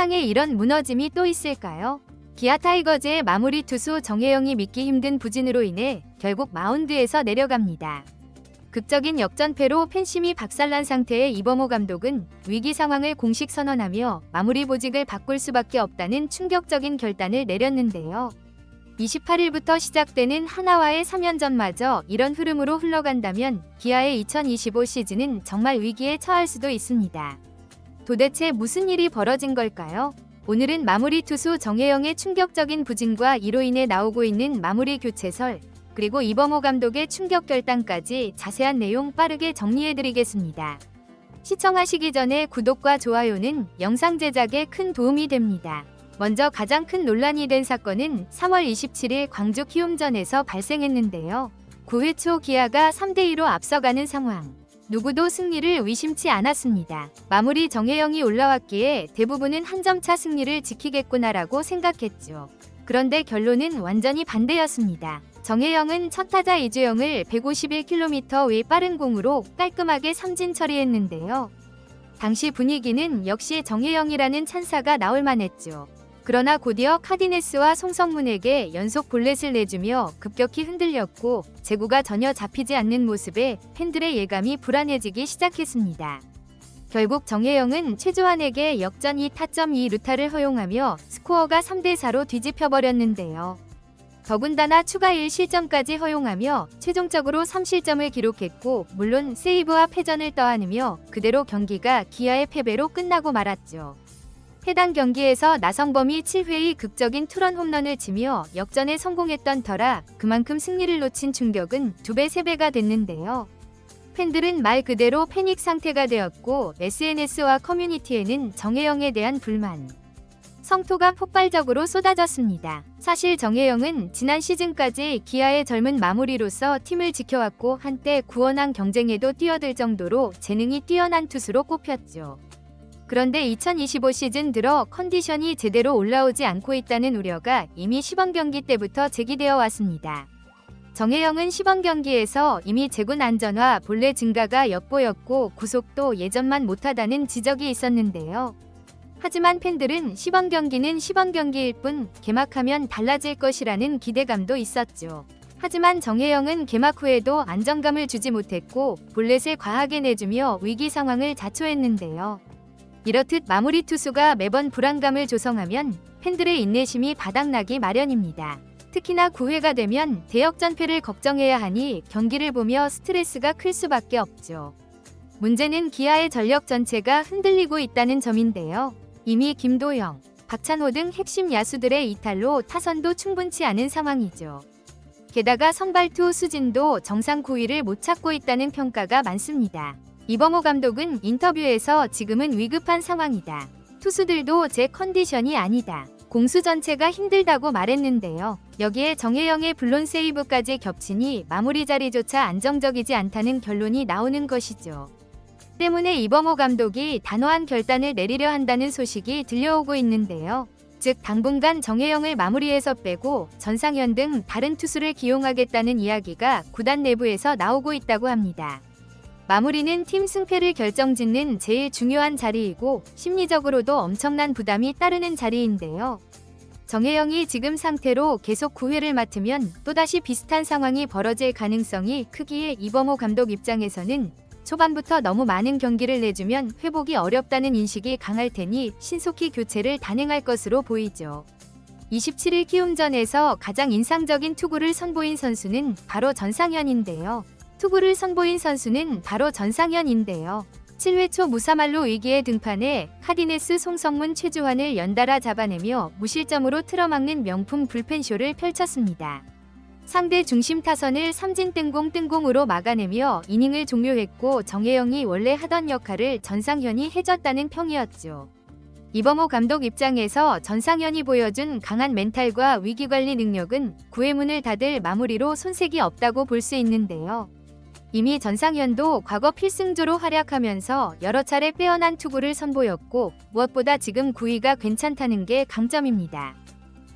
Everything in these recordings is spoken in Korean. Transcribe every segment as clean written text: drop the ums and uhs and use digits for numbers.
세상에 이런 무너짐이 또 있을까요? 기아 타이거즈의 마무리 투수 정혜영이 믿기 힘든 부진으로 인해 결국 마운드에서 내려갑니다. 극적인 역전패로 팬심이 박살난 상태의 이범호 감독은 위기 상황을 공식 선언하며 마무리 보직을 바꿀 수밖에 없다는 충격적인 결단을 내렸는데요. 28일부터 시작되는 하나와의 3연전마저 이런 흐름으로 흘러간다면 기아의 2025 시즌은 정말 위기에 처할 수도 있습니다. 도대체 무슨 일이 벌어진 걸까요? 오늘은 마무리 투수 정혜영의 충격적인 부진과 이로 인해 나오고 있는 마무리 교체설, 그리고 이범호 감독의 충격 결단까지 자세한 내용 빠르게 정리해드리겠습니다. 시청하시기 전에 구독과 좋아요는 영상 제작에 큰 도움이 됩니다. 먼저 가장 큰 논란이 된 사건은 3월 27일 광주 키움전에서 발생했는데요. 9회 초 기아가 3대2로 앞서가는 상황. 누구도 승리를 의심치 않았습니다. 마무리 정혜영이 올라왔기에 대부분은 한 점 차 승리를 지키겠구나라고 생각했죠. 그런데 결론은 완전히 반대였습니다. 정혜영은 첫 타자 이주영을 151km 외 빠른 공으로 깔끔하게 삼진 처리했는데요. 당시 분위기는 역시 정혜영이라는 찬사가 나올 만했죠. 그러나 곧이어 카디네스와 송성문에게 연속 볼넷을 내주며 급격히 흔들렸고 제구가 전혀 잡히지 않는 모습에 팬들의 예감이 불안해지기 시작했습니다. 결국 정혜영은 최주환에게 역전 2타점 2루타를 허용하며 스코어가 3대4로 뒤집혀버렸는데요. 더군다나 추가 1실점까지 허용하며 최종적으로 3실점을 기록했고 물론 세이브와 패전을 떠안으며 그대로 경기가 기아의 패배로 끝나고 말았죠. 해당 경기에서 나성범이 7회의 극적인 투런 홈런을 치며 역전에 성공했던 터라 그만큼 승리를 놓친 충격은 2배, 3배가 됐는데요. 팬들은 말 그대로 패닉 상태가 되었고 SNS와 커뮤니티에는 정혜영에 대한 불만, 성토가 폭발적으로 쏟아졌습니다. 사실 정혜영은 지난 시즌까지 기아의 젊은 마무리로서 팀을 지켜왔고 한때 구원왕 경쟁에도 뛰어들 정도로 재능이 뛰어난 투수로 꼽혔죠. 그런데 2025 시즌 들어 컨디션이 제대로 올라오지 않고 있다는 우려가 이미 시범 경기 때부터 제기되어 왔습니다. 정혜영은 시범 경기에서 이미 제군 안전화, 볼넷 증가가 엿보였고 구속도 예전만 못하다는 지적이 있었는데요. 하지만 팬들은 시범 경기는 시범 경기일 뿐 개막하면 달라질 것이라는 기대감도 있었죠. 하지만 정혜영은 개막 후에도 안정감을 주지 못했고 볼넷을 과하게 내주며 위기 상황을 자초했는데요. 이렇듯 마무리 투수가 매번 불안감을 조성하면 팬들의 인내심이 바닥나기 마련입니다. 특히나 9회가 되면 대역전패를 걱정해야 하니 경기를 보며 스트레스가 클 수밖에 없죠. 문제는 기아의 전력 전체가 흔들리고 있다는 점인데요. 이미 김도영, 박찬호 등 핵심 야수들의 이탈로 타선도 충분치 않은 상황이죠. 게다가 선발투 수진도 정상 구위를 못 찾고 있다는 평가가 많습니다. 이범호 감독은 인터뷰에서 지금은 위급한 상황이다. 투수들도 제 컨디션이 아니다. 공수 전체가 힘들다고 말했는데요. 여기에 정혜영의 블론 세이브까지 겹치니 마무리 자리조차 안정적이지 않다는 결론이 나오는 것이죠. 때문에 이범호 감독이 단호한 결단을 내리려 한다는 소식이 들려오고 있는데요. 즉 당분간 정혜영을 마무리에서 빼고 전상현 등 다른 투수를 기용하겠다는 이야기가 구단 내부에서 나오고 있다고 합니다. 마무리는 팀 승패를 결정짓는 제일 중요한 자리이고 심리적으로도 엄청난 부담이 따르는 자리인데요. 정혜영이 지금 상태로 계속 9회를 맡으면 또다시 비슷한 상황이 벌어질 가능성이 크기에 이범호 감독 입장에서는 초반부터 너무 많은 경기를 내주면 회복이 어렵다는 인식이 강할 테니 신속히 교체를 단행할 것으로 보이죠. 27일 키움전에서 가장 인상적인 투구를 선보인 선수는 바로 전상현인데요. 7회 초 무사말로 위기에 등판해 카디네스 송성문 최주환을 연달아 잡아내며 무실점으로 틀어막는 명품 불펜쇼를 펼쳤습니다. 상대 중심 타선을 삼진 뜬공으로 막아내며 이닝을 종료했고 정혜영이 원래 하던 역할을 전상현이 해줬다는 평이었죠. 이범호 감독 입장에서 전상현이 보여준 강한 멘탈과 위기관리 능력은 9회 문을 닫을 마무리로 손색이 없다고 볼 수 있는데요. 이미 전상현도 과거 필승조로 활약하면서 여러 차례 빼어난 투구를 선보였고 무엇보다 지금 구위가 괜찮다는 게 강점입니다.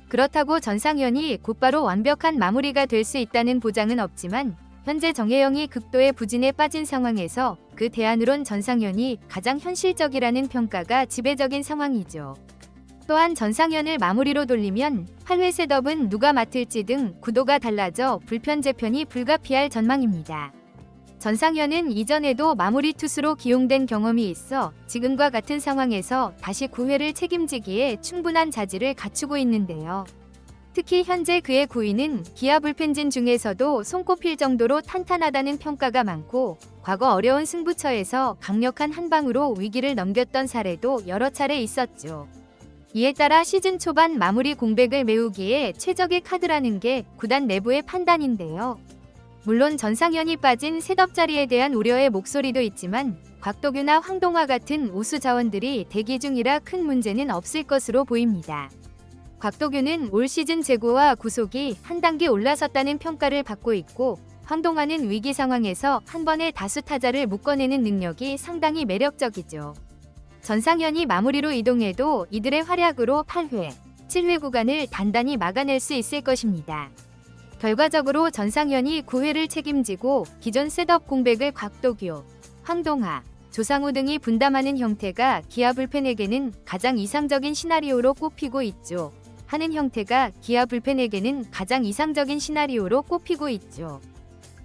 그렇다고 전상현이 곧바로 완벽한 마무리가 될 수 있다는 보장은 없지만 현재 정혜영이 극도의 부진에 빠진 상황에서 그 대안으론 전상현이 가장 현실적이라는 평가가 지배적인 상황이죠. 또한 전상현을 마무리로 돌리면 8회 셋업은 누가 맡을지 등 구도가 달라져 불편재편이 불가피할 전망입니다. 전상현은 이전에도 마무리 투수로 기용된 경험이 있어 지금과 같은 상황에서 다시 9회를 책임지기에 충분한 자질을 갖추고 있는데요. 특히 현재 그의 구위는 기아 불펜진 중에서도 손꼽힐 정도로 탄탄하다는 평가가 많고 과거 어려운 승부처에서 강력한 한 방으로 위기를 넘겼던 사례도 여러 차례 있었죠. 이에 따라 시즌 초반 마무리 공백을 메우기에 최적의 카드라는 게 구단 내부의 판단인데요. 물론 전상현이 빠진 셋업 자리에 대한 우려의 목소리도 있지만 곽도규나 황동화 같은 우수 자원들이 대기 중이라 큰 문제는 없을 것으로 보입니다. 곽도규는 올 시즌 제구와 구속이 한 단계 올라섰다는 평가를 받고 있고 황동화는 위기 상황에서 한 번에 다수 타자를 묶어내는 능력이 상당히 매력적이죠. 전상현이 마무리로 이동해도 이들의 활약으로 8회, 7회 구간을 단단히 막아낼 수 있을 것입니다. 결과적으로 전상현이 9회를 책임지고 기존 셋업 공백을 곽도규, 황동화, 조상우 등이 분담하는 형태가 기아 불펜에게는 가장 이상적인 시나리오로 꼽히고 있죠. 하는 형태가 기아 불펜에게는 가장 이상적인 시나리오로 꼽히고 있죠.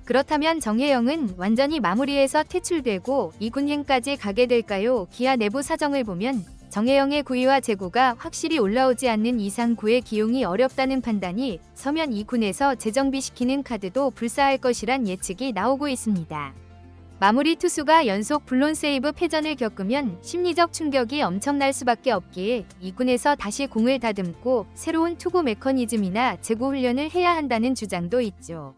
그렇다면 정혜영은 완전히 마무리에서 퇴출되고 2군행까지 가게 될까요? 기아 내부 사정을 보면 정혜영의 구위와 제구가 확실히 올라오지 않는 이상 9회 기용이 어렵다는 판단이 서면 2군에서 재정비시키는 카드도 불사할 것이란 예측이 나오고 있습니다. 마무리 투수가 연속 불론 세이브 패전을 겪으면 심리적 충격이 엄청날 수밖에 없기에 2군에서 다시 공을 다듬고 새로운 투구 메커니즘이나 제구 훈련을 해야 한다는 주장도 있죠.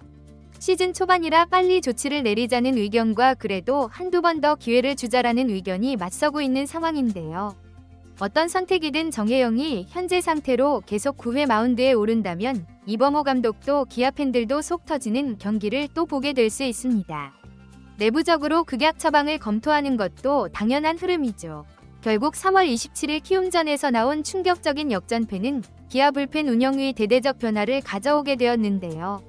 시즌 초반이라 빨리 조치를 내리자는 의견과 그래도 한두 번 더 기회를 주자라는 의견이 맞서고 있는 상황인데요. 어떤 선택이든 정혜영이 현재 상태로 계속 9회 마운드에 오른다면 이범호 감독도 기아 팬들도 속 터지는 경기를 또 보게 될 수 있습니다. 내부적으로 극약 처방을 검토하는 것도 당연한 흐름이죠. 결국 3월 27일 키움전에서 나온 충격적인 역전패는 기아 불펜 운영의 대대적 변화를 가져오게 되었는데요.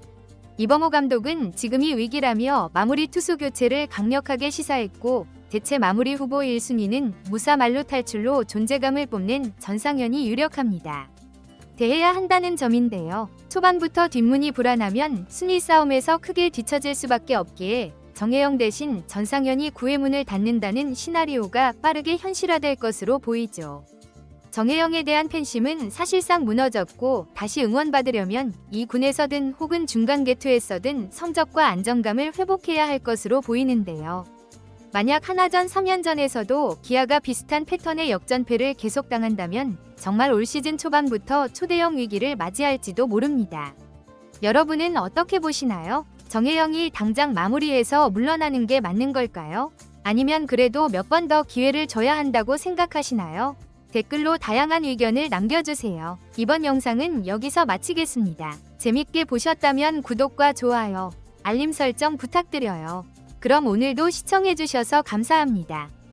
이범호 감독은 지금이 위기라며 마무리 투수 교체를 강력하게 시사했고 대체 마무리 후보 1순위는 무사 만루 탈출로 존재감을 뽐낸 전상현이 유력합니다. 대해야 한다는 점인데요. 초반부터 뒷문이 불안하면 순위 싸움에서 크게 뒤처질 수밖에 없기에 정혜영 대신 전상현이 9회 문을 닫는다는 시나리오가 빠르게 현실화될 것으로 보이죠. 정혜영에 대한 팬심은 사실상 무너졌고 다시 응원받으려면 이 군에서든 혹은 중간 개투에서든 성적과 안정감을 회복해야 할 것으로 보이는데요. 만약 하나전 3연전에서도 기아가 비슷한 패턴의 역전패를 계속당한다면 정말 올 시즌 초반부터 초대형 위기를 맞이할지도 모릅니다. 여러분은 어떻게 보시나요? 정혜영이 당장 마무리해서 물러나는 게 맞는 걸까요? 아니면 그래도 몇 번 더 기회를 줘야 한다고 생각하시나요? 댓글로 다양한 의견을 남겨주세요. 이번 영상은 여기서 마치겠습니다. 재밌게 보셨다면 구독과 좋아요, 알림 설정 부탁드려요. 그럼 오늘도 시청해주셔서 감사합니다.